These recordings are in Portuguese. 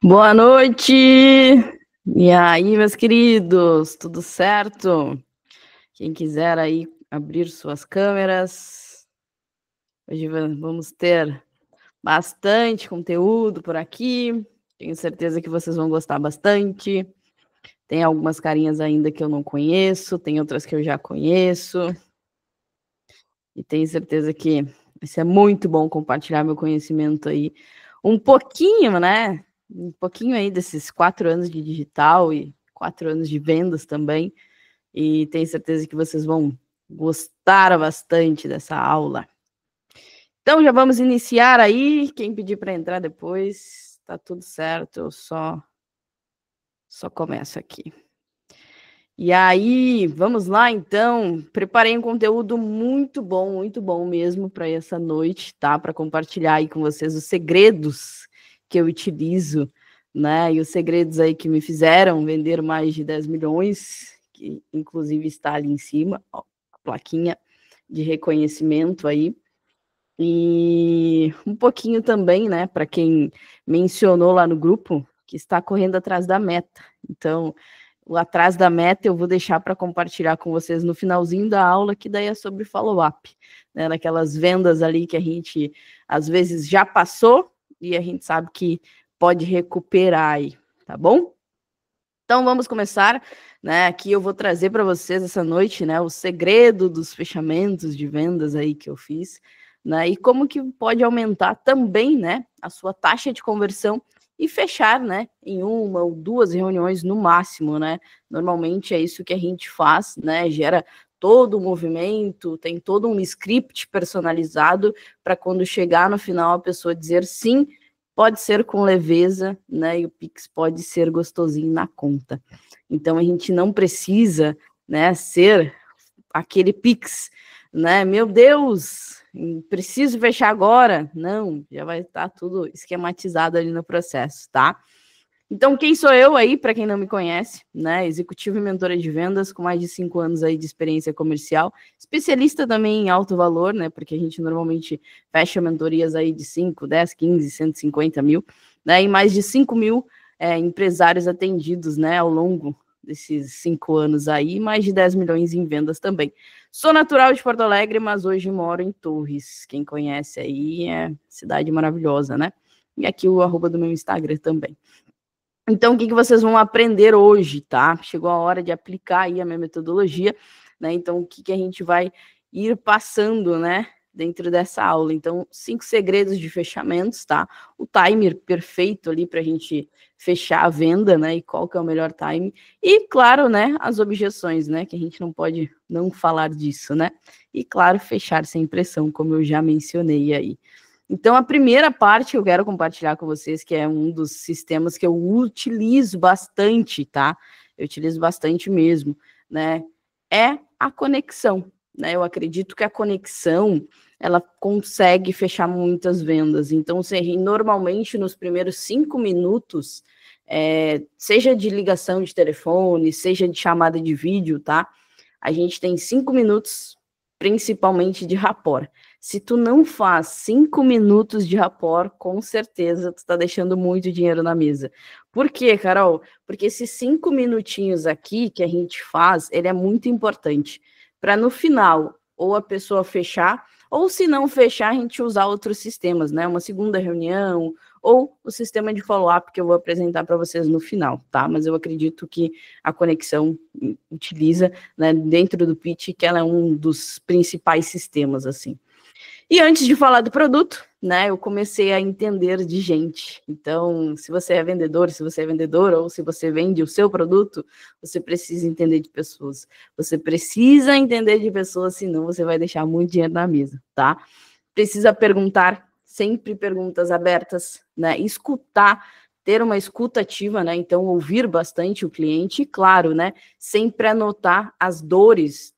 Boa noite! E aí, meus queridos, tudo certo? Quem quiser aí abrir suas câmeras, hoje vamos ter bastante conteúdo por aqui. Tenho certeza que vocês vão gostar bastante. Tem algumas carinhas ainda que eu não conheço, tem outras que eu já conheço. E tenho certeza que vai ser muito bom compartilhar meu conhecimento aí. Um pouquinho, né? Um pouquinho aí desses 4 anos de digital e 4 anos de vendas também. E tenho certeza que vocês vão gostar bastante dessa aula. Então já vamos iniciar aí. Quem pedir para entrar depois, tá tudo certo. Eu só começo aqui. E aí, vamos lá então. Preparei um conteúdo muito bom mesmo para essa noite, tá? Para compartilhar aí com vocês os segredos que eu utilizo, né? E os segredos aí que me fizeram vender mais de 10 milhões, que inclusive está ali em cima, ó, a plaquinha de reconhecimento aí. E um pouquinho também, né, para quem mencionou lá no grupo, que está correndo atrás da meta. Então, o atrás da meta eu vou deixar para compartilhar com vocês no finalzinho da aula, que daí é sobre follow-up, né? Daquelas vendas ali que a gente, às vezes, já passou e a gente sabe que pode recuperar aí, tá bom? Então, vamos começar, né? Aqui eu vou trazer para vocês essa noite, né, o segredo dos fechamentos de vendas aí que eu fiz, né? E como que pode aumentar também, né, a sua taxa de conversão e fechar, né, em 1 ou 2 reuniões no máximo, né? Normalmente é isso que a gente faz, né? Gera todo o movimento, tem todo um script personalizado para quando chegar no final a pessoa dizer sim, pode ser com leveza, né? E o Pix pode ser gostosinho na conta. Então a gente não precisa, né, ser aquele Pix, né? Meu Deus, preciso fechar agora. Não, já vai estar tudo esquematizado ali no processo, tá? Então, quem sou eu aí, para quem não me conhece, né? Executiva e mentora de vendas, com mais de 5 anos aí de experiência comercial, especialista também em alto valor, né? Porque a gente normalmente fecha mentorias aí de 5, 10, 15, 150 mil, né? E mais de 5 mil empresários atendidos, né? Ao longo desses 5 anos aí, mais de 10 milhões em vendas também. Sou natural de Porto Alegre, mas hoje moro em Torres. Quem conhece aí é cidade maravilhosa, né? E aqui o arroba do meu Instagram também. Então, o que vocês vão aprender hoje, tá? Chegou a hora de aplicar aí a minha metodologia, né? Então, o que a gente vai ir passando, né? Dentro dessa aula. Então, 5 segredos de fechamentos, tá? O timer perfeito ali para a gente fechar a venda, né? E qual que é o melhor time. E, claro, né? As objeções, né? Que a gente não pode não falar disso, né? E, claro, fechar sem pressão, como eu já mencionei aí. Então, a primeira parte que eu quero compartilhar com vocês, que é um dos sistemas que eu utilizo bastante, tá? Eu utilizo bastante mesmo, né? É a conexão, né? Eu acredito que a conexão, ela consegue fechar muitas vendas. Então, normalmente, nos primeiros 5 minutos, seja de ligação de telefone, seja de chamada de vídeo, tá? A gente tem 5 minutos, principalmente de rapport. Se tu não faz 5 minutos de rapport, com certeza tu tá deixando muito dinheiro na mesa. Por quê, Carol? Porque esses 5 minutinhos aqui que a gente faz, ele é muito importante para no final ou a pessoa fechar, ou se não fechar, a gente usar outros sistemas, né? Uma segunda reunião, ou o sistema de follow-up que eu vou apresentar para vocês no final, tá? Mas eu acredito que a conexão utiliza, né, dentro do pitch, que ela é um dos principais sistemas, assim. E antes de falar do produto, né, eu comecei a entender de gente. Então, se você é vendedor, se você é vendedora, ou se você vende o seu produto, você precisa entender de pessoas. Você precisa entender de pessoas, senão você vai deixar muito dinheiro na mesa, tá? Precisa perguntar, sempre perguntas abertas, né? Escutar, ter uma escuta ativa, né? Então, ouvir bastante o cliente e, claro, né, sempre anotar as dores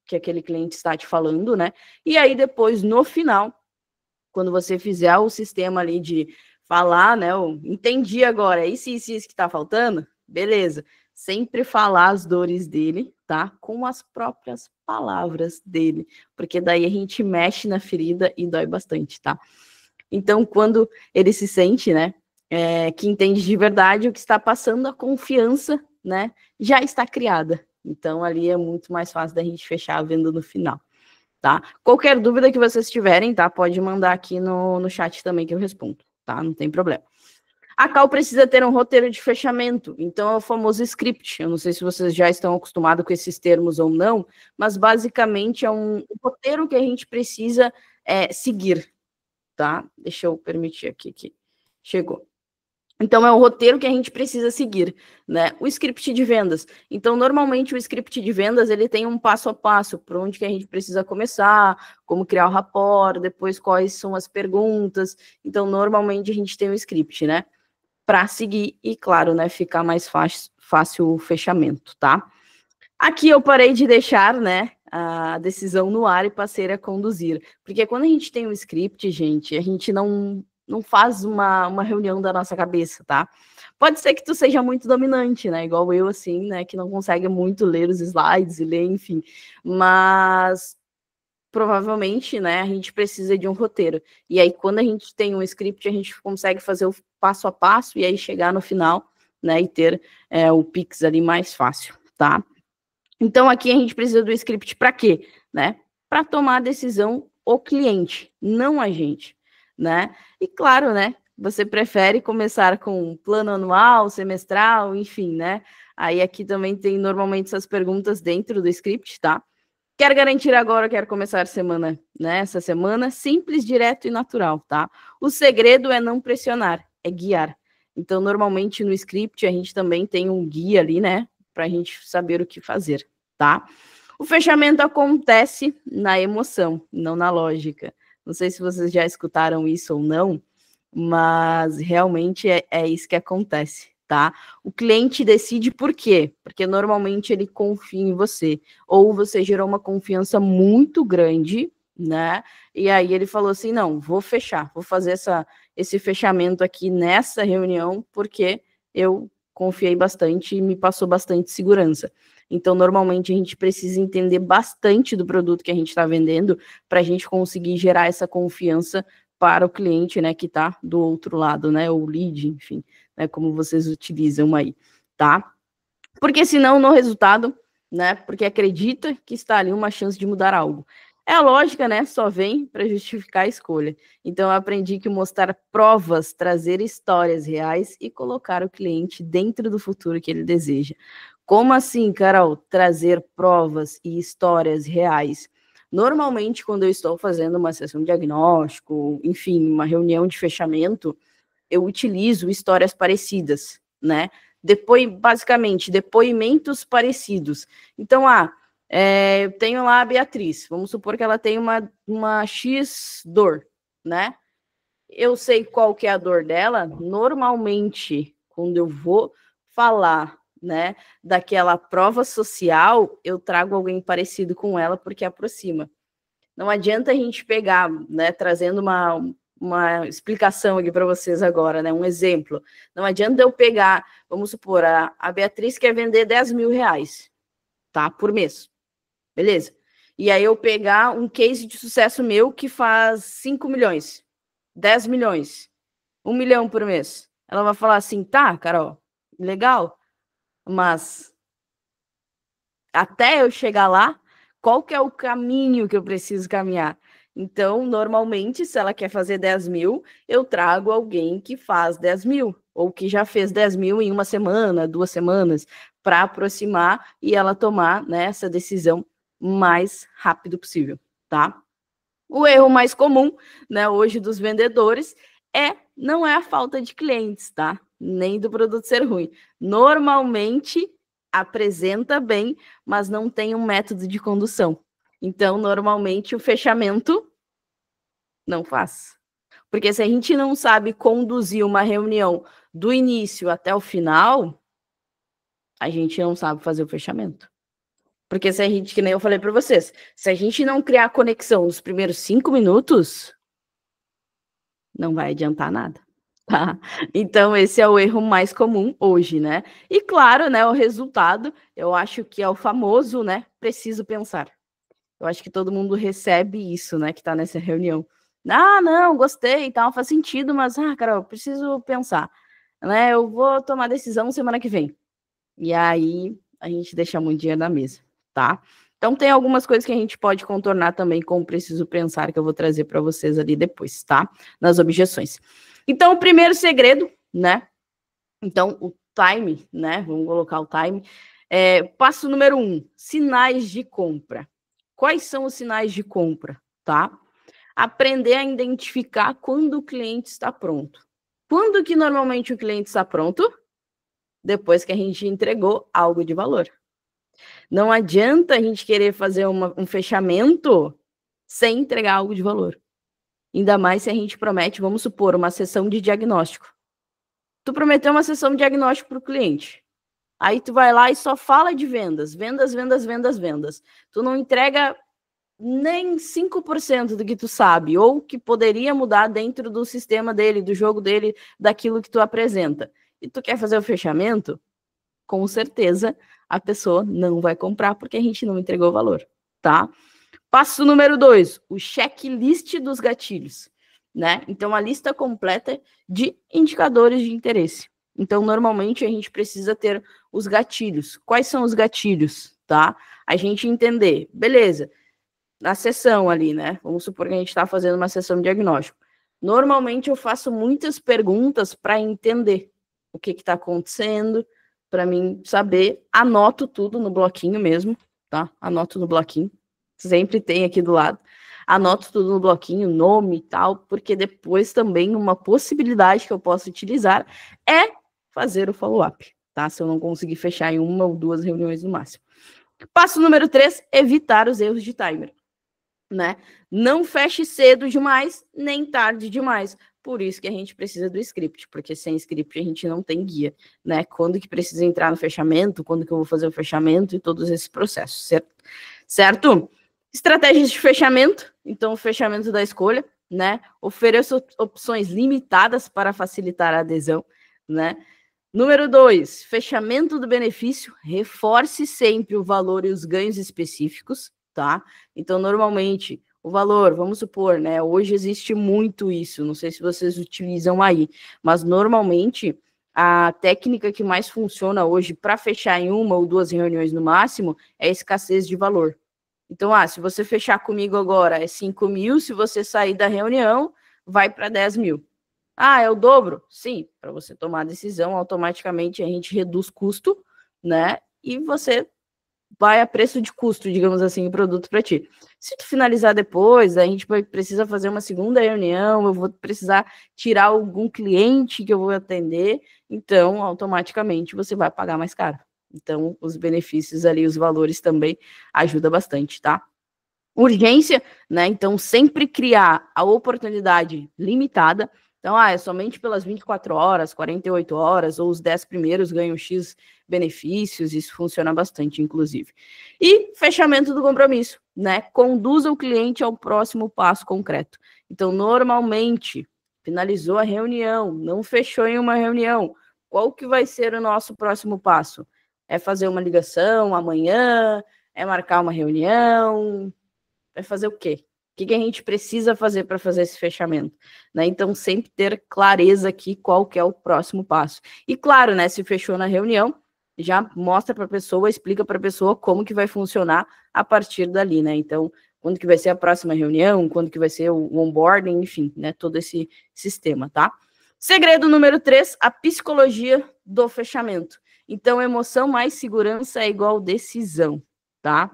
que aquele cliente está te falando, né? E aí depois, no final, quando você fizer o sistema ali de falar, né? Eu entendi agora, isso que está faltando, beleza. Sempre falar as dores dele, tá? Com as próprias palavras dele, porque daí a gente mexe na ferida e dói bastante, tá? Então, quando ele se sente, né, que entende de verdade o que está passando, a confiança, né, já está criada. Então, ali é muito mais fácil da gente fechar a venda no final, tá? Qualquer dúvida que vocês tiverem, tá? Pode mandar aqui no chat também que eu respondo, tá? Não tem problema. A call precisa ter um roteiro de fechamento, então é o famoso script. Eu não sei se vocês já estão acostumados com esses termos ou não, mas basicamente é um roteiro que a gente precisa seguir, tá? Deixa eu permitir aqui que chegou. Então, é o roteiro que a gente precisa seguir, né? O script de vendas. Então, normalmente, o script de vendas, ele tem um passo a passo, por onde que a gente precisa começar, como criar o rapport, depois quais são as perguntas. Então, normalmente, a gente tem um script, né? Para seguir e, claro, né, ficar mais fácil o fechamento, tá? Aqui eu parei de deixar, né, a decisão no ar e passei a conduzir. Porque quando a gente tem um script, gente, a gente não faz uma reunião da nossa cabeça, tá? Pode ser que tu seja muito dominante, né? Igual eu, assim, né? Que não consegue muito ler os slides e ler, enfim. Mas provavelmente, né, a gente precisa de um roteiro. E aí, quando a gente tem um script, a gente consegue fazer o passo a passo e aí chegar no final, né, e ter o Pix ali mais fácil, tá? Então, aqui a gente precisa do script para quê? Né? Para tomar a decisão o cliente, não a gente, né? E claro, né? Você prefere começar com um plano anual, semestral, enfim, né? Aí aqui também tem normalmente essas perguntas dentro do script, tá? Quero garantir agora, quero começar semana, né? Essa semana, simples, direto e natural, tá? O segredo é não pressionar, é guiar. Então, normalmente no script a gente também tem um guia ali, né? Para a gente saber o que fazer, tá? O fechamento acontece na emoção, não na lógica. Não sei se vocês já escutaram isso ou não, mas realmente é isso que acontece, tá? O cliente decide por quê? Porque normalmente ele confia em você, ou você gerou uma confiança muito grande, né? E aí ele falou assim: não, vou fechar, vou fazer esse fechamento aqui nessa reunião, porque eu confiei bastante e me passou bastante segurança. Então, normalmente, a gente precisa entender bastante do produto que a gente está vendendo para a gente conseguir gerar essa confiança para o cliente, né, que está do outro lado, né, ou lead, enfim, né, como vocês utilizam aí, tá? Porque senão, no resultado, né, porque acredita que está ali uma chance de mudar algo. É a lógica, né, só vem para justificar a escolha. Então, eu aprendi que mostrar provas, trazer histórias reais e colocar o cliente dentro do futuro que ele deseja. Como assim, Carol, trazer provas e histórias reais? Normalmente, quando eu estou fazendo uma sessão de diagnóstico, enfim, uma reunião de fechamento, eu utilizo histórias parecidas, né? Basicamente, depoimentos parecidos. Então, eu tenho lá a Beatriz, vamos supor que ela tem uma X dor, né? Eu sei qual que é a dor dela, normalmente, quando eu vou falar, né, daquela prova social, eu trago alguém parecido com ela, porque aproxima. Não adianta a gente pegar, né, trazendo uma explicação aqui para vocês agora, né, um exemplo. Não adianta eu pegar, vamos supor, a Beatriz quer vender 10 mil reais, tá, por mês, beleza? E aí eu pegar um case de sucesso meu que faz 5 milhões, 10 milhões, 1 milhão por mês. Ela vai falar assim, tá, Carol, legal, mas até eu chegar lá, qual que é o caminho que eu preciso caminhar? Então, normalmente, se ela quer fazer 10 mil, eu trago alguém que faz 10 mil, ou que já fez 10 mil em uma semana, 2 semanas, para aproximar e ela tomar, né, essa decisão mais rápido possível, tá? O erro mais comum, né, hoje dos vendedores não é a falta de clientes, tá? Nem do produto ser ruim. Normalmente apresenta bem, mas não tem um método de condução. Então, normalmente o fechamento não faz. Porque se a gente não sabe conduzir uma reunião do início até o final, a gente não sabe fazer o fechamento. Porque se a gente, que nem eu falei para vocês, se a gente não criar conexão nos primeiros 5 minutos, não vai adiantar nada, tá? Então, esse é o erro mais comum hoje, né? E claro, né, o resultado, eu acho que é o famoso, né, preciso pensar. Eu acho que todo mundo recebe isso, né, que tá nessa reunião. Ah, não, gostei e tal, faz sentido, mas, Carol, eu preciso pensar, né? Eu vou tomar decisão semana que vem. E aí a gente deixa muito dinheiro na mesa, tá? Então tem algumas coisas que a gente pode contornar também com o preciso pensar, que eu vou trazer para vocês ali depois, tá? Nas objeções. Então, o primeiro segredo, né? Então, o time, né? Vamos colocar o time. Passo número 1, sinais de compra. Quais são os sinais de compra, tá? Aprender a identificar quando o cliente está pronto. Quando que normalmente o cliente está pronto? Depois que a gente entregou algo de valor. Não adianta a gente querer fazer um fechamento sem entregar algo de valor. Ainda mais se a gente promete, vamos supor, uma sessão de diagnóstico. Tu prometeu uma sessão de diagnóstico para o cliente. Aí tu vai lá e só fala de vendas, vendas, vendas, vendas, vendas. Tu não entrega nem 5% do que tu sabe, ou que poderia mudar dentro do sistema dele, do jogo dele, daquilo que tu apresenta. E tu quer fazer o fechamento? Com certeza a pessoa não vai comprar porque a gente não entregou valor, tá? Passo número 2, o checklist dos gatilhos, né? Então, a lista completa de indicadores de interesse. Então, normalmente, a gente precisa ter os gatilhos. Quais são os gatilhos, tá? A gente entender, beleza, na sessão ali, né? Vamos supor que a gente está fazendo uma sessão de diagnóstico. Normalmente, eu faço muitas perguntas para entender o que está acontecendo, para mim saber, anoto tudo no bloquinho mesmo, tá? Anoto no bloquinho, sempre tem aqui do lado. Anoto tudo no bloquinho, nome e tal, porque depois também uma possibilidade que eu posso utilizar é fazer o follow-up, tá? Se eu não conseguir fechar em 1 ou 2 reuniões no máximo. Passo número 3, evitar os erros de timer, né? Não feche cedo demais, nem tarde demais. Por isso que a gente precisa do script, porque sem script a gente não tem guia, né? Quando que precisa entrar no fechamento, quando que eu vou fazer o fechamento e todos esses processos, certo? Estratégias de fechamento, então o fechamento da escolha, né? Ofereça opções limitadas para facilitar a adesão, né? Número 2, fechamento do benefício, reforce sempre o valor e os ganhos específicos, tá? Então, normalmente, o valor, vamos supor, né? Hoje existe muito isso, não sei se vocês utilizam aí, mas normalmente a técnica que mais funciona hoje para fechar em 1 ou 2 reuniões no máximo é a escassez de valor. Então, se você fechar comigo agora é 5 mil, se você sair da reunião, vai para 10 mil. É o dobro? Sim, para você tomar a decisão, automaticamente a gente reduz custo, né? E você vai a preço de custo, digamos assim, o produto para ti. Se tu finalizar depois, a gente precisa fazer uma segunda reunião, eu vou precisar tirar algum cliente que eu vou atender, então automaticamente você vai pagar mais caro. Então, os benefícios ali, os valores também ajudam bastante, tá? Urgência, né? Então, sempre criar a oportunidade limitada. Então, é somente pelas 24 horas, 48 horas, ou os 10 primeiros ganham X benefícios, isso funciona bastante, inclusive. E fechamento do compromisso, né? Conduza o cliente ao próximo passo concreto. Então, normalmente, finalizou a reunião, não fechou em uma reunião, qual que vai ser o nosso próximo passo? É fazer uma ligação amanhã? É marcar uma reunião? Vai fazer o quê? O que a gente precisa fazer para fazer esse fechamento? Né? Então, sempre ter clareza aqui qual que é o próximo passo. E claro, né, se fechou na reunião, já mostra para a pessoa, explica para a pessoa como que vai funcionar a partir dali, né? Então, quando que vai ser a próxima reunião, quando que vai ser o onboarding, enfim, né, todo esse sistema, tá? Segredo número 3, a psicologia do fechamento. Então, emoção mais segurança é igual decisão, tá?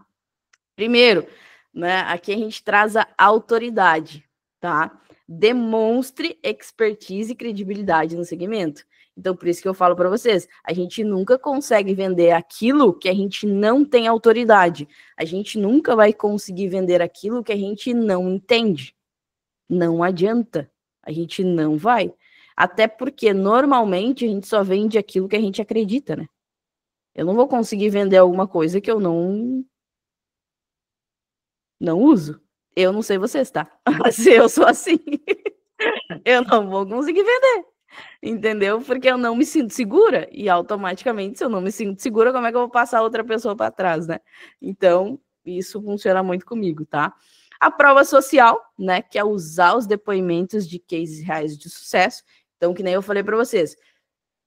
Primeiro, né, aqui a gente traz a autoridade, tá? Demonstre expertise e credibilidade no segmento. Então, por isso que eu falo para vocês, a gente nunca consegue vender aquilo que a gente não tem autoridade. A gente nunca vai conseguir vender aquilo que a gente não entende. Não adianta. A gente não vai. Até porque, normalmente, a gente só vende aquilo que a gente acredita, né? Eu não vou conseguir vender alguma coisa que eu não uso. Eu não sei vocês, tá? Se eu sou assim, eu não vou conseguir vender, entendeu? Porque eu não me sinto segura e automaticamente, se eu não me sinto segura, como é que eu vou passar outra pessoa para trás, né? Então, isso funciona muito comigo, tá? A prova social, né, que é usar os depoimentos de cases reais de sucesso. Então, que nem eu falei para vocês,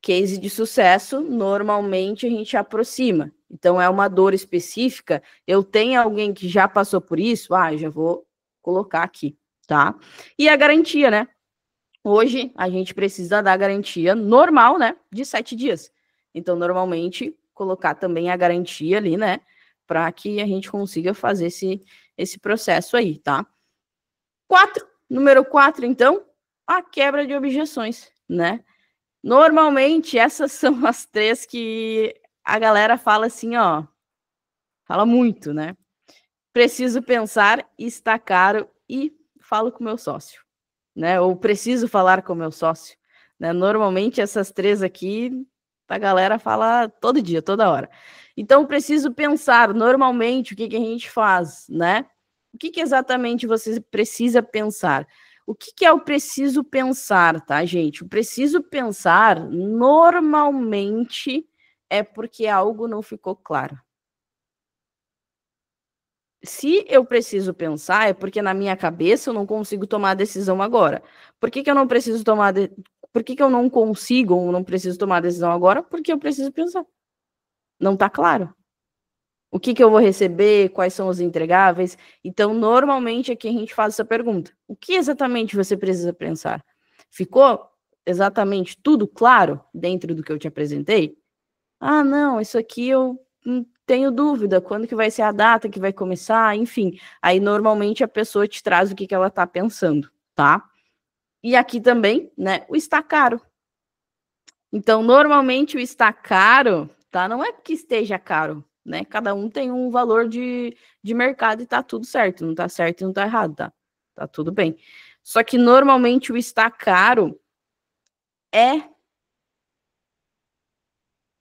case de sucesso, normalmente a gente aproxima. Então, é uma dor específica. Eu tenho alguém que já passou por isso? Já vou colocar aqui, tá? E a garantia, né? Hoje, a gente precisa da garantia normal, né? De 7 dias. Então, normalmente, colocar também a garantia ali, né? Para que a gente consiga fazer esse processo aí, tá? Número 4, então, a quebra de objeções, né? Normalmente, essas são as 3 que a galera fala assim, ó. Fala muito, né? Preciso pensar, está caro e falo com meu sócio, né? Ou preciso falar com meu sócio, né? Normalmente, essas 3 aqui, a galera fala todo dia, toda hora. Então, preciso pensar, normalmente, o que a gente faz, né? O que exatamente você precisa pensar? O que é o preciso pensar, tá, gente? O preciso pensar, normalmente, é porque algo não ficou claro. Se eu preciso pensar, é porque na minha cabeça eu não consigo tomar a decisão agora. Por que eu não preciso tomar... Por que eu não consigo ou não preciso tomar a decisão agora? Porque eu preciso pensar. Não tá claro. O que eu vou receber, quais são os entregáveis. Então, normalmente, aqui a gente faz essa pergunta. O que exatamente você precisa pensar? Ficou exatamente tudo claro dentro do que eu te apresentei? Não, isso aqui eu tenho dúvida. Quando que vai ser a data que vai começar? Enfim, aí normalmente a pessoa te traz o que ela está pensando, tá? E aqui também, né, o está caro. Então, normalmente o está caro, tá? Não é que esteja caro, né? Cada um tem um valor de mercado e tá tudo certo. Não tá certo e não tá errado, tá? Tá tudo bem. Só que normalmente o está caro é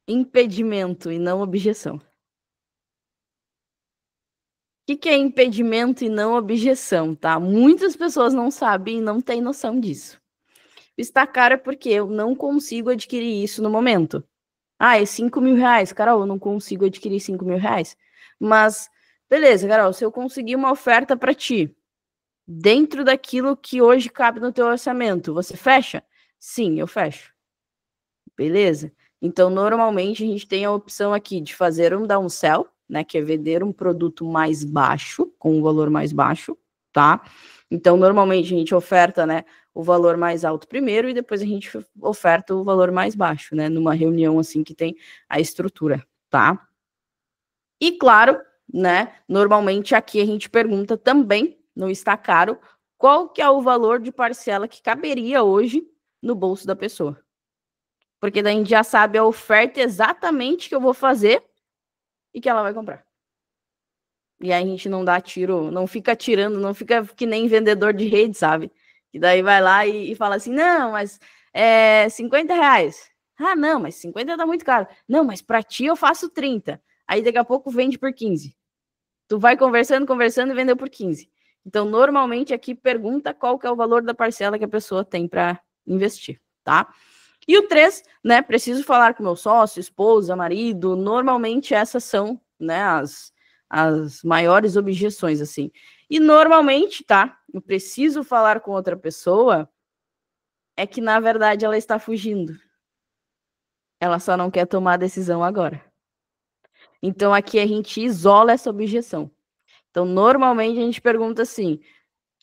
impedimento e não objeção. O que é impedimento e não objeção, tá? Muitas pessoas não sabem e não têm noção disso. Está caro é porque eu não consigo adquirir isso no momento. É 5 mil reais. Carol, eu não consigo adquirir 5 mil reais. Mas, beleza, Carol, se eu conseguir uma oferta para ti, dentro daquilo que hoje cabe no teu orçamento, você fecha? Sim, eu fecho. Beleza? Então, normalmente, a gente tem a opção aqui de fazer um downsell, né, que é vender um produto mais baixo, com um valor mais baixo, tá? Então, normalmente, a gente oferta, né, o valor mais alto primeiro e depois a gente oferta o valor mais baixo, né, numa reunião assim que tem a estrutura, tá? E claro, né, normalmente aqui a gente pergunta também, no está caro, qual que é o valor de parcela que caberia hoje no bolso da pessoa. Porque daí a gente já sabe a oferta exatamente que eu vou fazer e que ela vai comprar. E aí a gente não dá tiro, não fica tirando, não fica que nem vendedor de rede, sabe? E daí vai lá e fala assim, não, mas é 50 reais. Não, mas 50 tá muito caro. Não, mas pra ti eu faço 30. Aí daqui a pouco vende por 15. Tu vai conversando e vendeu por 15. Então, normalmente aqui pergunta qual que é o valor da parcela que a pessoa tem para investir, tá? E o 3, né, preciso falar com meu sócio, esposa, marido, normalmente essas são, né, as maiores objeções, assim. E normalmente, tá, eu preciso falar com outra pessoa, é que, na verdade, ela está fugindo. Ela só não quer tomar a decisão agora. Então, aqui a gente isola essa objeção. Então, normalmente a gente pergunta assim,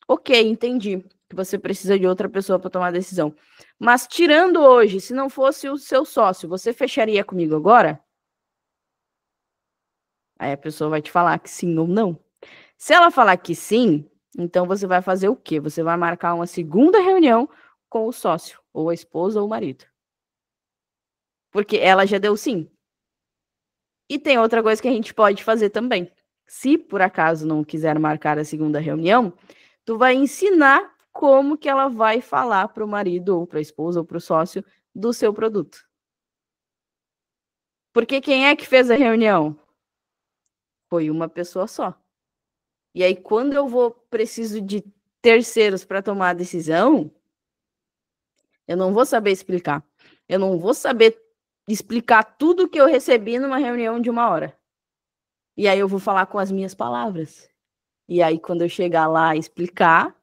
ok, entendi que você precisa de outra pessoa para tomar a decisão. Mas tirando hoje, se não fosse o seu sócio, você fecharia comigo agora? Aí a pessoa vai te falar que sim ou não. Se ela falar que sim, então você vai fazer o quê? Você vai marcar uma segunda reunião com o sócio, ou a esposa ou o marido. Porque ela já deu sim. E tem outra coisa que a gente pode fazer também. Se por acaso não quiser marcar a segunda reunião, tu vai ensinar como que ela vai falar para o marido, ou para a esposa, ou para o sócio do seu produto. Porque quem é que fez a reunião? Foi uma pessoa só. E aí, quando eu preciso de terceiros para tomar a decisão, eu não vou saber explicar. Eu não vou saber explicar tudo que eu recebi numa reunião de 1 hora. E aí eu vou falar com as minhas palavras. E aí, quando eu chegar lá e explicar,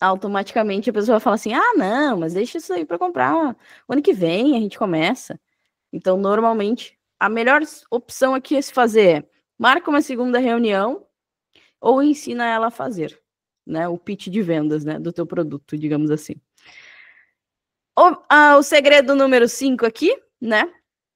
automaticamente a pessoa fala assim: ah, não, mas deixa isso aí para comprar. O ano que vem a gente começa. Então, normalmente, a melhor opção aqui a se fazer é marca uma segunda reunião ou ensina ela a fazer, né? O pitch de vendas, né? Do teu produto, digamos assim. O segredo número 5 aqui, né?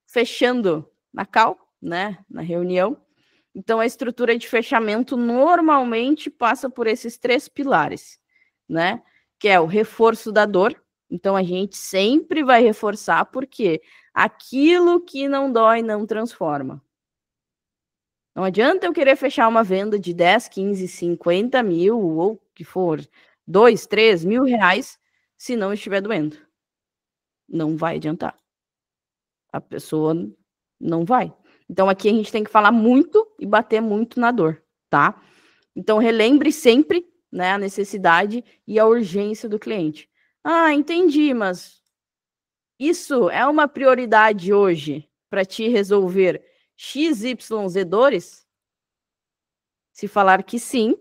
Fechando na call, né? Na reunião. Então, a estrutura de fechamento normalmente passa por esses 3 pilares, né? Que é o reforço da dor. Então, a gente sempre vai reforçar, porque aquilo que não dói não transforma. Não adianta eu querer fechar uma venda de 10, 15, 50 mil, ou o que for, 2, 3 mil reais, se não estiver doendo. Não vai adiantar. A pessoa não vai. Então, aqui a gente tem que falar muito e bater muito na dor, tá? Então, relembre sempre, né, a necessidade e a urgência do cliente. Ah, entendi, mas isso é uma prioridade hoje para te resolver XYZ dores? Se falar que sim,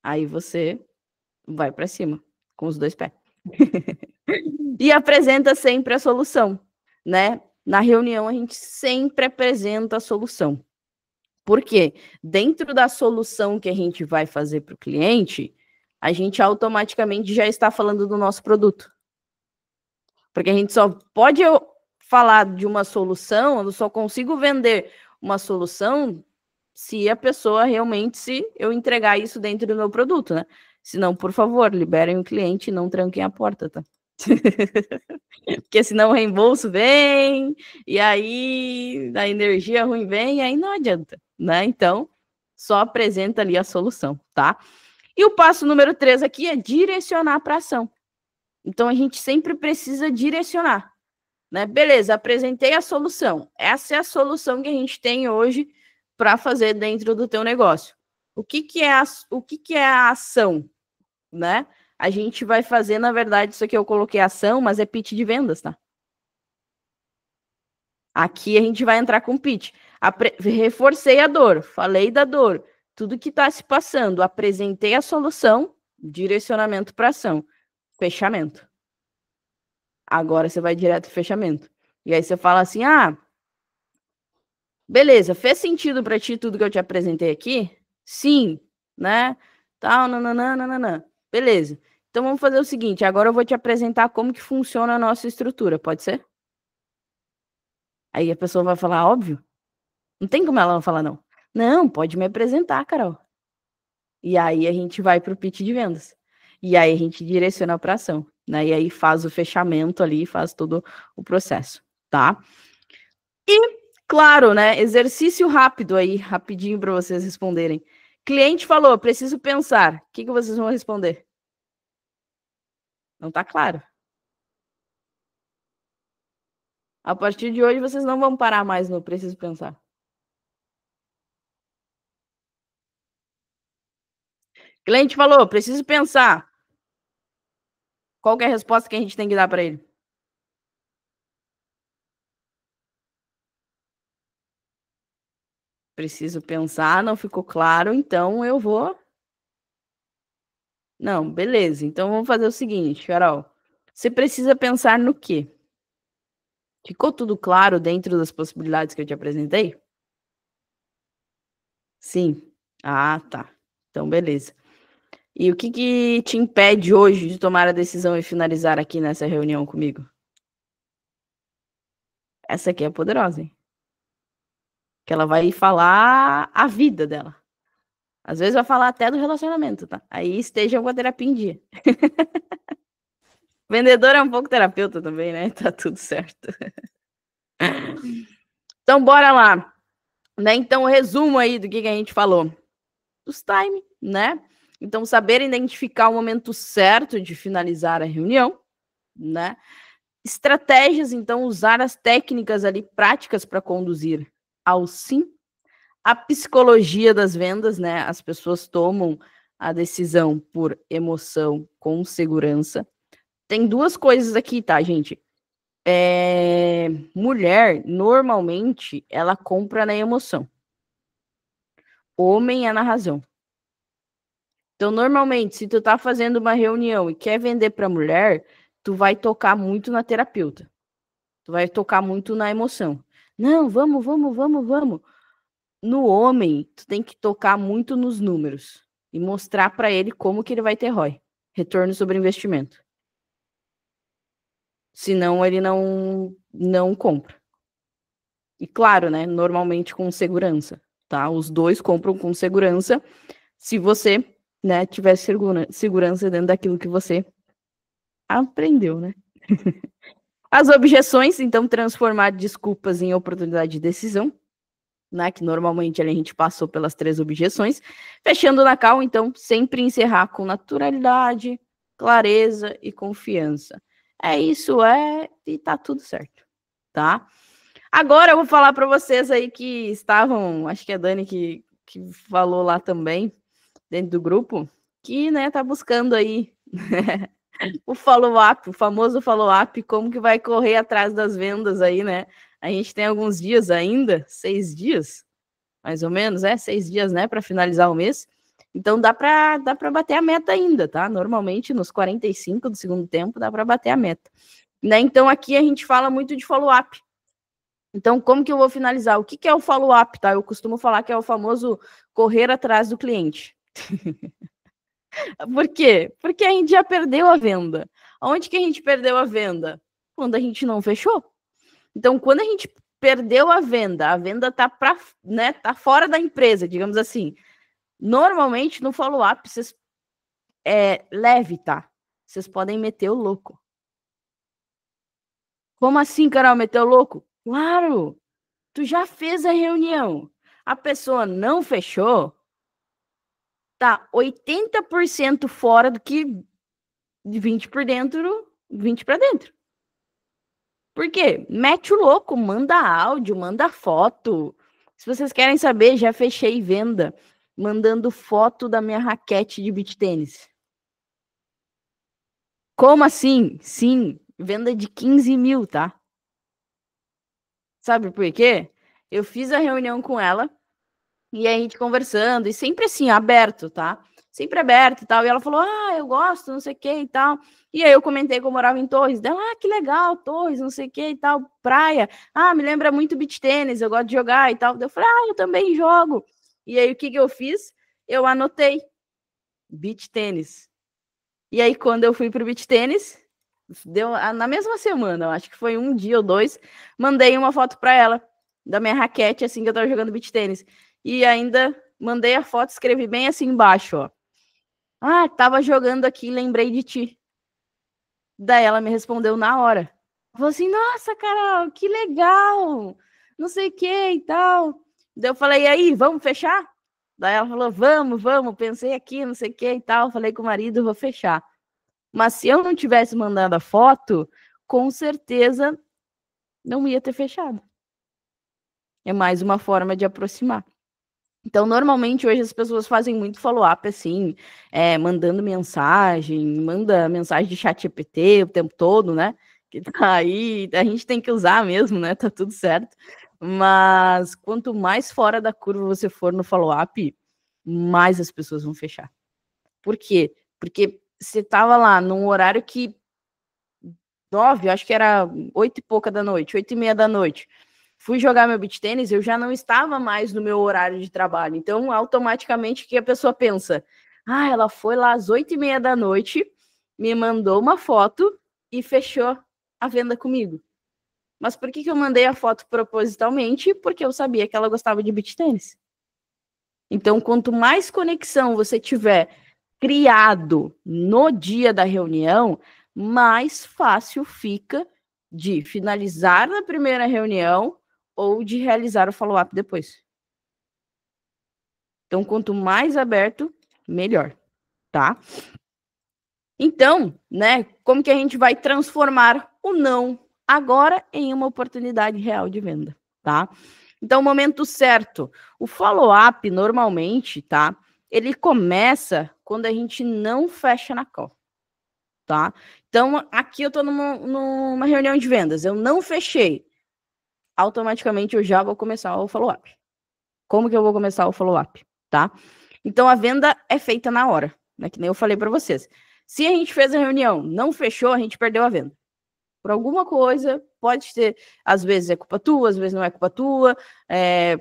aí você vai para cima com os 2 pés. E apresenta sempre a solução, né? Na reunião a gente sempre apresenta a solução. Por quê? Dentro da solução que a gente vai fazer para o cliente, a gente automaticamente já está falando do nosso produto. Porque a gente só pode falar de uma solução, eu só consigo vender uma solução se a pessoa realmente, se eu entregar isso dentro do meu produto, né? Se não, por favor, liberem o cliente e não tranquem a porta, tá? Porque senão o reembolso vem, e aí a energia ruim vem, e aí não adianta, né? Então, só apresenta ali a solução, tá? E o passo número 3 aqui é direcionar para ação. Então, a gente sempre precisa direcionar, né? Beleza, apresentei a solução. Essa é a solução que a gente tem hoje para fazer dentro do teu negócio. O que é a ação, né? A gente vai fazer, na verdade, isso aqui eu coloquei ação, mas é pitch de vendas, tá? Aqui a gente vai entrar com pitch. Reforcei a dor, falei da dor, tudo que está se passando, apresentei a solução, direcionamento para ação, fechamento. Agora você vai direto pro fechamento. E aí você fala assim: ah, beleza, fez sentido para ti tudo que eu te apresentei aqui? Sim, né? Tal, nananã. Beleza. Então vamos fazer o seguinte, agora eu vou te apresentar como que funciona a nossa estrutura, pode ser? Aí a pessoa vai falar, óbvio. Não tem como ela não falar não. Não, pode me apresentar, Carol. E aí a gente vai pro pitch de vendas. E aí a gente direciona para ação, né? E aí faz o fechamento ali, faz todo o processo, tá? E, claro, né? Exercício rápido aí, rapidinho para vocês responderem. Cliente falou, preciso pensar. O que vocês vão responder? Não tá claro. A partir de hoje, vocês não vão parar mais no preciso pensar. Cliente falou, preciso pensar. Qual que é a resposta que a gente tem que dar para ele? Preciso pensar, não ficou claro, então eu vou. Não, beleza. Então vamos fazer o seguinte, Carol. Você precisa pensar no quê? Ficou tudo claro dentro das possibilidades que eu te apresentei? Sim. Ah, tá. Então, beleza. E o que te impede hoje de tomar a decisão e finalizar aqui nessa reunião comigo? Essa aqui é poderosa, hein? Que ela vai falar a vida dela. Às vezes vai falar até do relacionamento, tá? Aí esteja com a terapia em dia. Vendedor é um pouco terapeuta também, né? Tá tudo certo. Então, bora lá. Né? Então, resumo aí do que a gente falou. Os time, né? Então, saber identificar o momento certo de finalizar a reunião, né? Estratégias, então, usar as técnicas ali práticas para conduzir ao sim. A psicologia das vendas, né? As pessoas tomam a decisão por emoção, com segurança. Tem duas coisas aqui, tá, gente? Mulher, normalmente, ela compra na emoção. Homem é na razão. Então, normalmente, se tu tá fazendo uma reunião e quer vender para mulher, tu vai tocar muito na terapeuta. Tu vai tocar muito na emoção. Não, vamos. No homem, tu tem que tocar muito nos números e mostrar para ele como que ele vai ter ROI, retorno sobre investimento. Senão ele não compra. E claro, né, normalmente com segurança, tá? Os dois compram com segurança se você, né, tiver segurança dentro daquilo que você aprendeu, né? As objeções, então, transformar desculpas em oportunidade de decisão, né? Que normalmente a gente passou pelas 3 objeções. Fechando na call, então, sempre encerrar com naturalidade, clareza e confiança. É isso, e tá tudo certo, tá? Agora eu vou falar para vocês aí que estavam, acho que é a Dani que falou lá também, dentro do grupo, que, né, tá buscando aí o follow-up, o famoso follow-up, como que vai correr atrás das vendas aí, né? A gente tem alguns dias ainda, 6 dias, mais ou menos, 6 dias, né, para finalizar o mês. Então dá para bater a meta ainda, tá? Normalmente nos 45 do segundo tempo dá para bater a meta. Né? Então aqui a gente fala muito de follow-up. Então, como que eu vou finalizar? O que é o follow-up, tá? Eu costumo falar que é o famoso correr atrás do cliente. Por quê? Porque a gente já perdeu a venda. Onde que a gente perdeu a venda? Quando a gente não fechou. Então, quando a gente perdeu a venda tá né, tá fora da empresa, digamos assim. Normalmente, no follow-up, vocês leve, tá? Vocês podem meter o louco. Como assim, Carol, meter o louco? Claro! Tu já fez a reunião. A pessoa não fechou, tá 80% fora do que 20 por dentro, 20 para dentro. Por quê? Mete o louco, manda áudio, manda foto. Se vocês querem saber, já fechei venda mandando foto da minha raquete de beach tênis. Como assim? Sim, venda de 15 mil, tá? Sabe por quê? Eu fiz a reunião com ela e a gente conversando, e sempre assim, aberto, tá? Sempre aberto e tal. E ela falou, eu gosto, não sei o que e tal. E aí eu comentei que eu morava em Torres. Dela, que legal, Torres, não sei o que e tal. Praia. Me lembra muito beach tênis, eu gosto de jogar e tal. Eu falei, eu também jogo. E aí o que eu fiz? Eu anotei beach tênis. E aí quando eu fui pro beach tênis, deu na mesma semana, eu acho que foi 1 dia ou 2, mandei uma foto para ela da minha raquete, assim, que eu tava jogando beach tênis. E ainda mandei a foto, escrevi bem assim embaixo, ó. Tava jogando aqui, lembrei de ti. Daí ela me respondeu na hora. Falou assim, nossa, Carol, que legal! Não sei o que e tal. Daí eu falei, e aí, vamos fechar? Daí ela falou, vamos, pensei aqui, não sei o que e tal. Falei com o marido, vou fechar. Mas se eu não tivesse mandado a foto, com certeza não ia ter fechado. É mais uma forma de aproximar. Então, normalmente, hoje as pessoas fazem muito follow-up, assim, mandando manda mensagem de chat GPT o tempo todo, né? Que tá aí, a gente tem que usar mesmo, né? Tá tudo certo. Mas quanto mais fora da curva você for no follow-up, mais as pessoas vão fechar. Por quê? Porque você tava lá num horário que 9, acho que era 8 e pouca da noite, 8 e meia da noite. Fui jogar meu beach tênis, eu já não estava mais no meu horário de trabalho. Então, automaticamente, o que a pessoa pensa? Ela foi lá às 8 e meia da noite, me mandou uma foto e fechou a venda comigo. Mas por que eu mandei a foto propositalmente? Porque eu sabia que ela gostava de beach tênis. Então, quanto mais conexão você tiver criado no dia da reunião, mais fácil fica de finalizar na primeira reunião ou de realizar o follow-up depois. Então, quanto mais aberto, melhor, tá? Então, né, como que a gente vai transformar o não agora em uma oportunidade real de venda, tá? Então, o momento certo. O follow-up, normalmente, tá? Ele começa quando a gente não fecha na call, tá? Então, aqui eu estou numa reunião de vendas, eu não fechei. Automaticamente, eu já vou começar o follow-up. Como que eu vou começar o follow-up, tá? Então, a venda é feita na hora. né? Que nem eu falei para vocês. Se a gente fez a reunião, não fechou, a gente perdeu a venda. Por alguma coisa, pode ter, às vezes é culpa tua, às vezes não é culpa tua,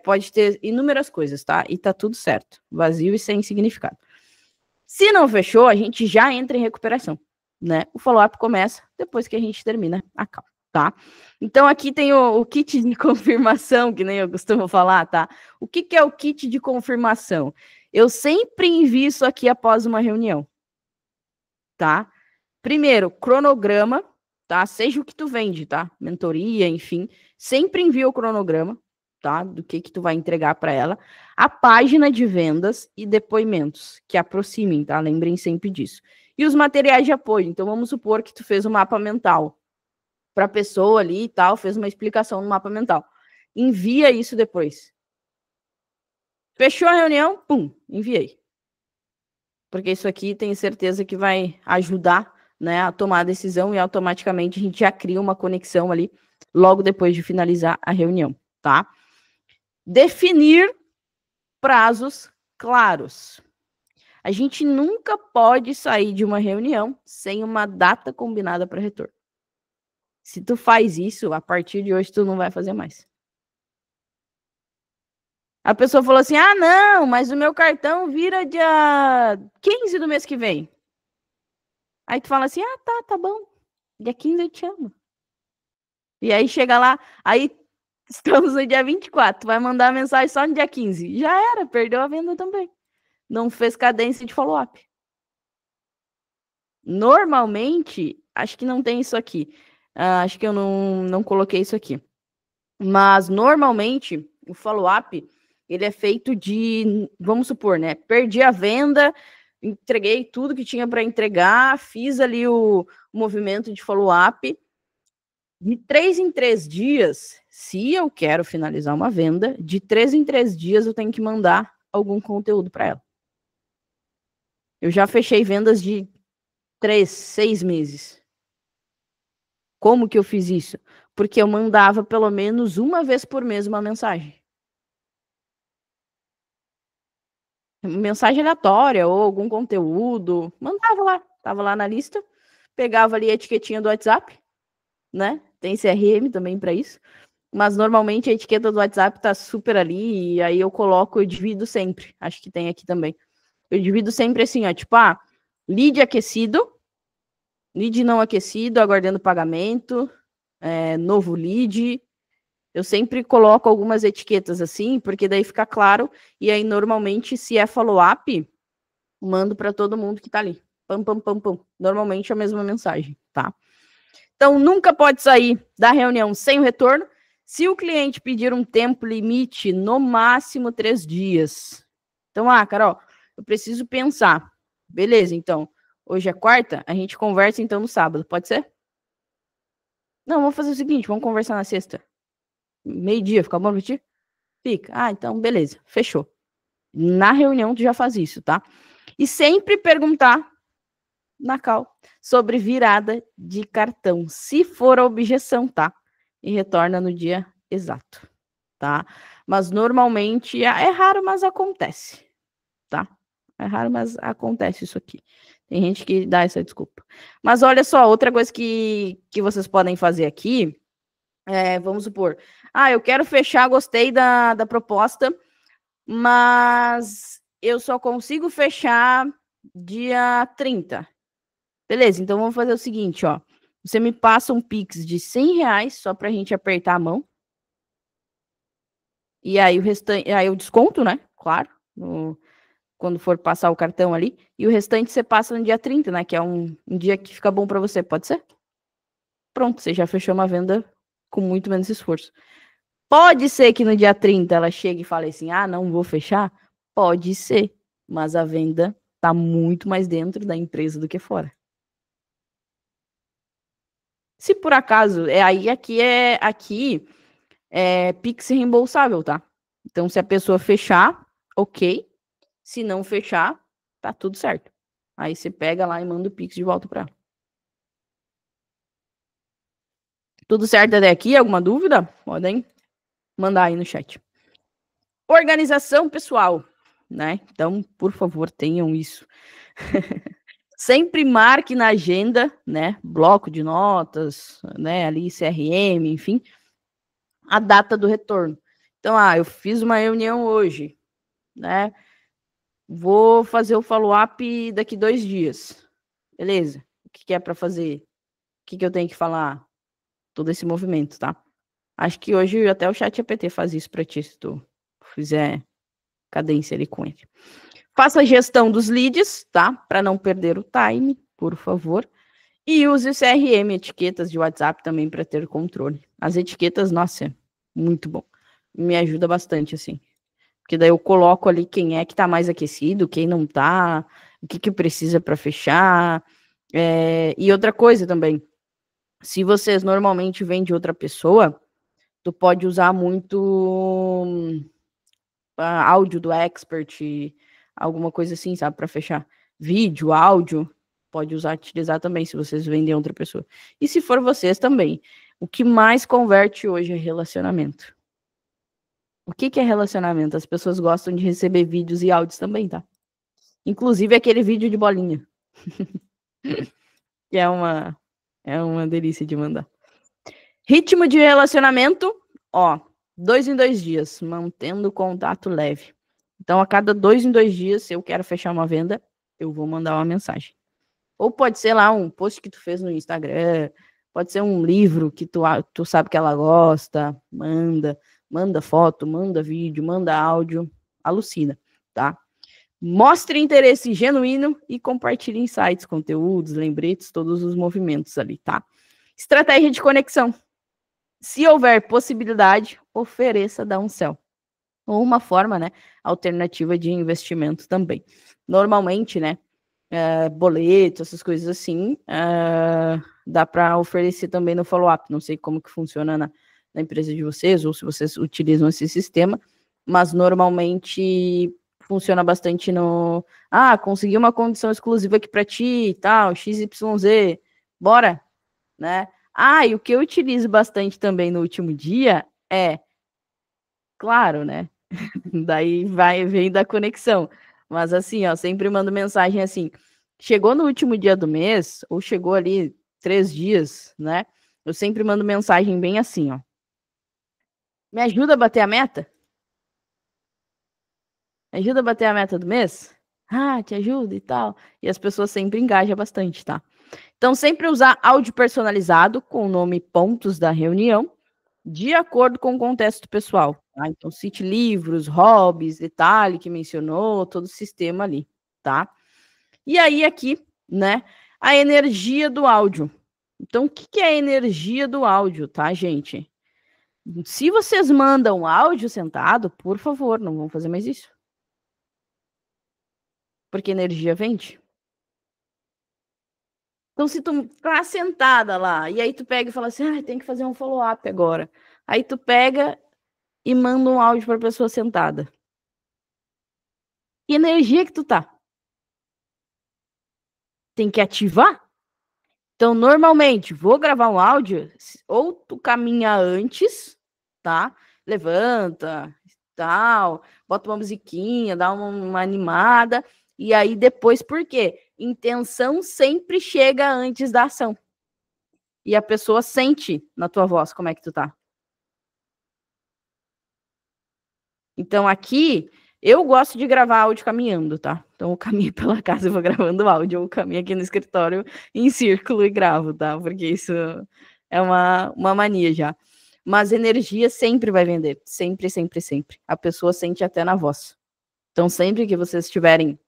pode ter inúmeras coisas, tá? E tá tudo certo, vazio e sem significado. Se não fechou, a gente já entra em recuperação, né? O follow-up começa depois que a gente termina a call, tá? Então aqui tem o kit de confirmação, que nem eu costumo falar, tá? O que é o kit de confirmação? Eu sempre envio isso aqui após uma reunião, tá? Primeiro, cronograma, tá? Seja o que tu vende, tá? Mentoria, enfim, sempre envia o cronograma, tá? Do que tu vai entregar para ela, a página de vendas e depoimentos que aproximem, tá? Lembrem sempre disso. E os materiais de apoio. Então vamos supor que tu fez um mapa mental para a pessoa ali e tal, fez uma explicação no mapa mental. Envia isso depois. Fechou a reunião? Pum, enviei. Porque isso aqui tenho certeza que vai ajudar, né, a tomar a decisão e automaticamente a gente já cria uma conexão ali logo depois de finalizar a reunião, tá? Definir prazos claros. A gente nunca pode sair de uma reunião sem uma data combinada para retorno. Se tu faz isso, a partir de hoje tu não vai fazer mais. A pessoa falou assim, ah, não, mas o meu cartão vira dia 15 do mês que vem. Aí tu fala assim, ah, tá bom. Dia 15 eu te amo. E aí chega lá, aí estamos no dia 24, tu vai mandar a mensagem só no dia 15. Já era, perdeu a venda também. Não fez cadência de follow-up. Normalmente, acho que não tem isso aqui. Acho que eu não coloquei isso aqui. Mas, normalmente, o follow-up, ele é feito de, vamos supor, né? Perdi a venda, entreguei tudo que tinha para entregar, fiz ali o movimento de follow-up. De 3 em 3 dias, se eu quero finalizar uma venda, de 3 em 3 dias eu tenho que mandar algum conteúdo para ela. Eu já fechei vendas de 3, 6 meses. Como que eu fiz isso? Porque eu mandava pelo menos uma vez por mês uma mensagem. Mensagem aleatória ou algum conteúdo. Mandava lá. Tava lá na lista. Pegava ali a etiquetinha do WhatsApp, né? Tem CRM também para isso. Mas normalmente a etiqueta do WhatsApp tá super ali. E aí eu coloco, eu divido sempre. Acho que tem aqui também. Eu divido sempre assim, ó. Tipo, lead aquecido. Lead não aquecido, aguardando pagamento. Novo lead. Eu sempre coloco algumas etiquetas assim, porque daí fica claro. E aí, normalmente, se é follow-up, mando para todo mundo que tá ali. Pam, pam, pam, pam. Normalmente a mesma mensagem, tá? Então, nunca pode sair da reunião sem o retorno. Se o cliente pedir um tempo limite, no máximo 3 dias. Então, Carol, eu preciso pensar. Beleza, então, hoje é quarta, a gente conversa então no sábado, pode ser? Não, vamos fazer o seguinte, vamos conversar na sexta. Meio-dia, fica bom pra ti? Fica. Então, beleza, fechou. Na reunião, tu já faz isso, tá? E sempre perguntar na call sobre virada de cartão, se for a objeção, tá? E retorna no dia exato, tá? Mas normalmente, é raro, mas acontece, tá? É raro, mas acontece isso aqui. Tem gente que dá essa desculpa. Mas olha só, outra coisa que vocês podem fazer aqui, vamos supor, eu quero fechar, gostei da proposta, mas eu só consigo fechar dia 30. Beleza, então vamos fazer o seguinte, ó. Você me passa um Pix de R$100 só pra gente apertar a mão. E aí o restante, aí eu desconto, né? Claro, quando for passar o cartão ali. E o restante você passa no dia 30, né? Que é um dia que fica bom pra você, pode ser? Pronto, você já fechou uma venda com muito menos esforço. Pode ser que no dia 30 ela chegue e fale assim, não vou fechar? Pode ser, mas a venda está muito mais dentro da empresa do que fora. Se por acaso, aqui é Pix reembolsável, tá? Então, se a pessoa fechar, ok. Se não fechar, tá tudo certo. Aí você pega lá e manda o Pix de volta para ela. Tudo certo até aqui? Alguma dúvida? Podem mandar aí no chat. Organização pessoal, né? Então, por favor, tenham isso. Sempre marque na agenda, né? Bloco de notas, né? Ali CRM, enfim, a data do retorno. Então, eu fiz uma reunião hoje, né? Vou fazer o follow-up daqui 2 dias. Beleza. O que é para fazer? O que eu tenho que falar? Todo esse movimento, tá? Acho que hoje até o ChatGPT faz isso para ti, se tu fizer cadência ali com ele. Faça a gestão dos leads, tá? Para não perder o time, por favor. E use o CRM, etiquetas de WhatsApp também para ter controle. As etiquetas, nossa, muito bom. Me ajuda bastante, assim. Porque daí eu coloco ali quem é que tá mais aquecido, quem não tá, o que precisa para fechar. E outra coisa também, se vocês normalmente vendem outra pessoa, tu pode usar muito áudio do expert, alguma coisa assim, sabe, para fechar. Vídeo, áudio, pode utilizar também, se vocês vendem outra pessoa. E se for vocês também. O que mais converte hoje é relacionamento. O que é relacionamento? As pessoas gostam de receber vídeos e áudios também, tá? Inclusive aquele vídeo de bolinha. Que é uma delícia de mandar. Ritmo de relacionamento, 2 em 2 dias, mantendo contato leve. Então, a cada 2 em 2 dias, se eu quero fechar uma venda, eu vou mandar uma mensagem. Ou pode ser lá um post que tu fez no Instagram, pode ser um livro que tu sabe que ela gosta, manda foto, manda vídeo, manda áudio, alucina, tá? Mostre interesse genuíno e compartilhe insights, conteúdos, lembretes, todos os movimentos ali, tá? Estratégia de conexão. Se houver possibilidade, ofereça downsell. Ou uma forma, né, alternativa de investimento também. Normalmente, né, boleto, essas coisas assim, dá para oferecer também no follow-up. Não sei como que funciona na empresa de vocês, ou se vocês utilizam esse sistema, mas normalmente funciona bastante no... consegui uma condição exclusiva aqui para ti e tal, XYZ, bora, né? E o que eu utilizo bastante também no último dia claro, né? Daí vem da conexão. Mas assim, sempre mando mensagem assim, chegou no último dia do mês, ou chegou ali 3 dias, né? Eu sempre mando mensagem bem assim, Me ajuda a bater a meta? Me ajuda a bater a meta do mês? Te ajuda e tal. E as pessoas sempre engajam bastante, tá? Então, sempre usar áudio personalizado com o nome e pontos da reunião, de acordo com o contexto pessoal. Tá? Então, cite livros, hobbies, detalhe que mencionou, todo o sistema ali, tá? E aí, aqui, né, a energia do áudio. Então, o que é a energia do áudio, tá, gente? Se vocês mandam áudio sentado, por favor, não vão fazer mais isso. Porque energia vende. Então, se tu tá sentada lá, e aí tu pega e fala assim, tem que fazer um follow-up agora. Aí tu pega e manda um áudio para a pessoa sentada. Que energia que tu tá? Tem que ativar? Então, normalmente, vou gravar um áudio, ou tu caminha antes, tá? Levanta, tal, bota uma musiquinha, dá uma animada, e aí depois, por quê? Intenção sempre chega antes da ação. E a pessoa sente na tua voz como é que tu tá. Então, aqui, eu gosto de gravar áudio caminhando, tá? Então, eu caminho pela casa e vou gravando áudio. Eu caminho aqui no escritório em círculo e gravo, tá? Porque isso é uma mania já. Mas energia sempre vai vender. Sempre, sempre, sempre. A pessoa sente até na voz. Então, sempre que vocês estiverem,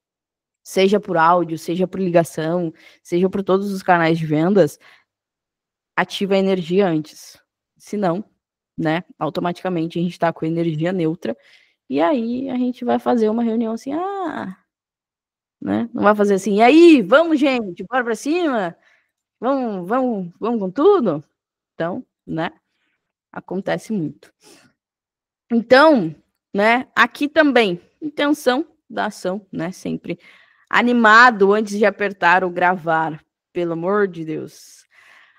seja por áudio, seja por ligação, seja por todos os canais de vendas, ativa a energia antes. Se não, né, automaticamente a gente tá com energia neutra. E aí a gente vai fazer uma reunião assim, né? Não vai fazer assim, e aí, vamos, gente, bora pra cima? Vamos com tudo? Então, né? Acontece muito. Então, né, aqui também, intenção da ação, né? Sempre animado antes de apertar o gravar, pelo amor de Deus.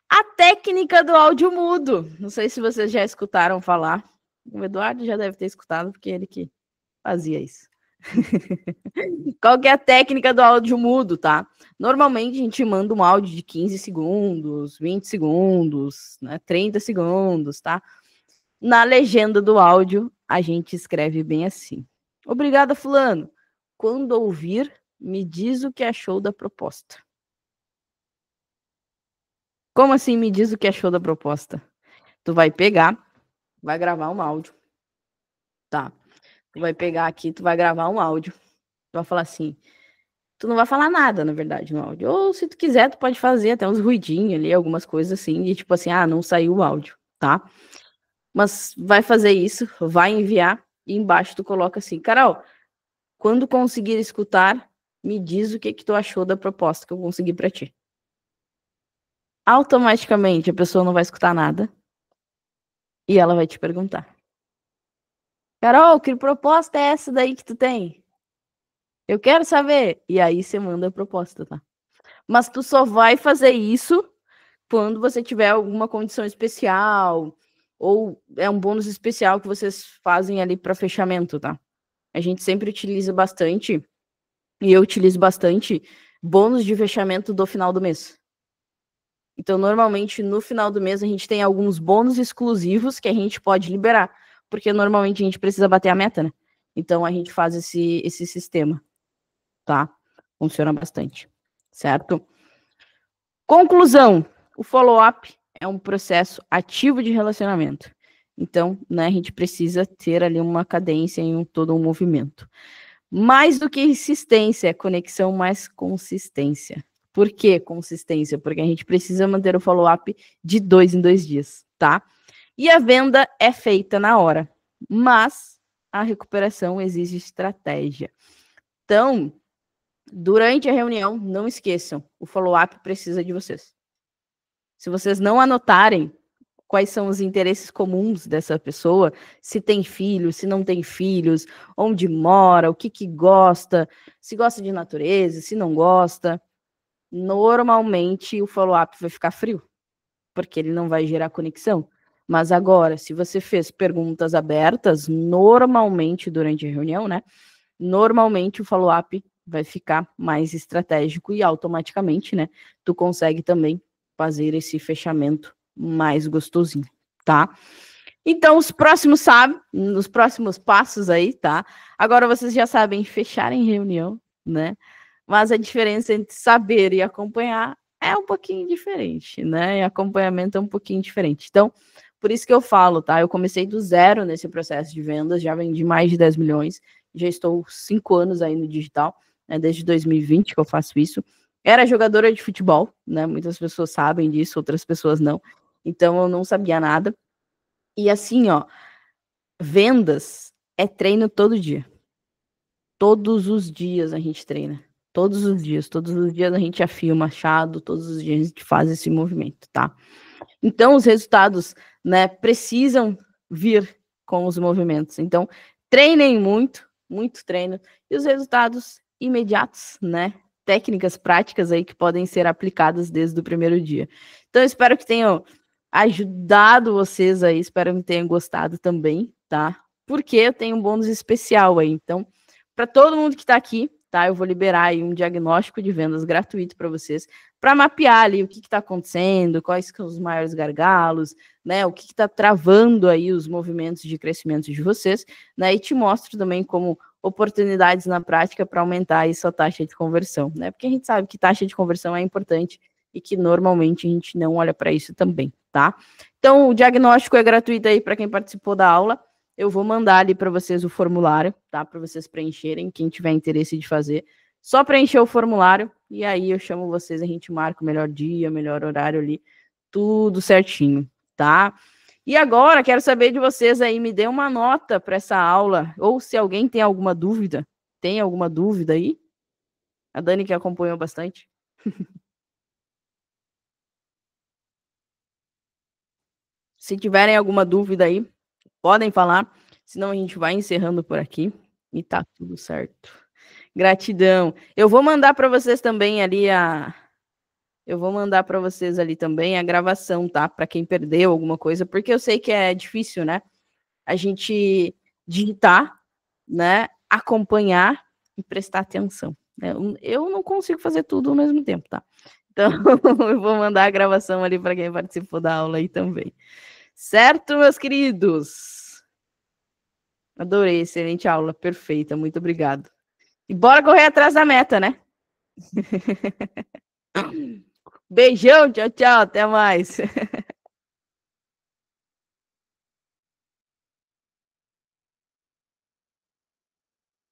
A técnica do áudio mudo. Não sei se vocês já escutaram falar. O Eduardo já deve ter escutado, porque ele que fazia isso. Qual que é a técnica do áudio mudo, tá? Normalmente a gente manda um áudio de 15 segundos, 20 segundos, né, 30 segundos, tá? Na legenda do áudio, a gente escreve bem assim. Obrigada, fulano. Quando ouvir, me diz o que achou da proposta. Como assim me diz o que achou da proposta? Tu vai pegar, vai gravar um áudio, tá? Tu vai pegar aqui, tu vai gravar um áudio. Tu vai falar assim, tu não vai falar nada, na verdade, no áudio. Ou se tu quiser, tu pode fazer até uns ruidinhos ali, algumas coisas assim, de tipo assim, ah, não saiu o áudio, tá? Mas vai fazer isso, vai enviar, e embaixo tu coloca assim, Carol, quando conseguir escutar, me diz o que tu achou da proposta que eu consegui pra ti. Automaticamente a pessoa não vai escutar nada e ela vai te perguntar. Carol, que proposta é essa daí que tu tem? Eu quero saber. E aí você manda a proposta, tá? Mas tu só vai fazer isso quando você tiver alguma condição especial ou é um bônus especial que vocês fazem ali para fechamento, tá? A gente sempre utiliza bastante, e eu utilizo bastante, bônus de fechamento do final do mês. Então, normalmente, no final do mês, a gente tem alguns bônus exclusivos que a gente pode liberar, porque normalmente a gente precisa bater a meta, né? Então, a gente faz esse sistema, tá? Funciona bastante, certo? Conclusão, o follow-up é um processo ativo de relacionamento. Então, né, a gente precisa ter ali uma cadência em todo um movimento. Mais do que insistência, é conexão mais consistência. Por que consistência? Porque a gente precisa manter o follow-up de 2 em 2 dias, tá? E a venda é feita na hora, mas a recuperação exige estratégia. Então, durante a reunião, não esqueçam, o follow-up precisa de vocês. Se vocês não anotarem quais são os interesses comuns dessa pessoa, se tem filhos, se não tem filhos, onde mora, o que gosta, se gosta de natureza, se não gosta, normalmente o follow-up vai ficar frio, porque ele não vai gerar conexão. Mas agora, se você fez perguntas abertas, normalmente durante a reunião, né? Normalmente o follow-up vai ficar mais estratégico e automaticamente, né? Tu consegue também fazer esse fechamento mais gostosinho, tá? Então, os próximos passos aí, tá? Agora vocês já sabem fechar em reunião, né? Mas a diferença entre saber e acompanhar é um pouquinho diferente, né? E acompanhamento é um pouquinho diferente. Então, por isso que eu falo, tá? Eu comecei do zero nesse processo de vendas, já vendi mais de 10 milhões, já estou 5 anos aí no digital, né? Desde 2020 que eu faço isso. Era jogadora de futebol, né? Muitas pessoas sabem disso, outras pessoas não. Então, eu não sabia nada. E assim, ó, vendas é treino todo dia. Todos os dias a gente treina. Todos os dias a gente afia o machado, todos os dias a gente faz esse movimento, tá? Então, os resultados, né, precisam vir com os movimentos. Então, treinem muito, muito treino, e os resultados imediatos, né? Técnicas práticas aí que podem ser aplicadas desde o primeiro dia. Então, espero que tenham ajudado vocês aí, espero que tenham gostado também, tá? Porque eu tenho um bônus especial aí. Então, para todo mundo que está aqui, tá? Eu vou liberar aí um diagnóstico de vendas gratuito para vocês, para mapear ali o que está acontecendo, quais são os maiores gargalos, né? O que está travando aí os movimentos de crescimento de vocês, né? E te mostro também como oportunidades na prática para aumentar aí sua taxa de conversão, né? Porque a gente sabe que taxa de conversão é importante e que normalmente a gente não olha para isso também, tá? Então, o diagnóstico é gratuito aí para quem participou da aula. Eu vou mandar ali para vocês o formulário, tá? Para vocês preencherem, quem tiver interesse de fazer. Só preencher o formulário e aí eu chamo vocês, a gente marca o melhor dia, o melhor horário ali, tudo certinho, tá? E agora, quero saber de vocês aí, me dê uma nota para essa aula, ou se alguém tem alguma dúvida aí? A Dani que acompanhou bastante. Se tiverem alguma dúvida aí, podem falar, senão a gente vai encerrando por aqui e tá tudo certo. Gratidão. Eu vou mandar para vocês também ali a gravação, tá? Para quem perdeu alguma coisa, porque eu sei que é difícil, né? A gente digitar, né? acompanhar e prestar atenção. Eu não consigo fazer tudo ao mesmo tempo, tá? Então, eu vou mandar a gravação ali para quem participou da aula aí também. Certo, meus queridos? Adorei, excelente aula, perfeita, muito obrigado. E bora correr atrás da meta, né? Beijão, tchau, tchau, até mais.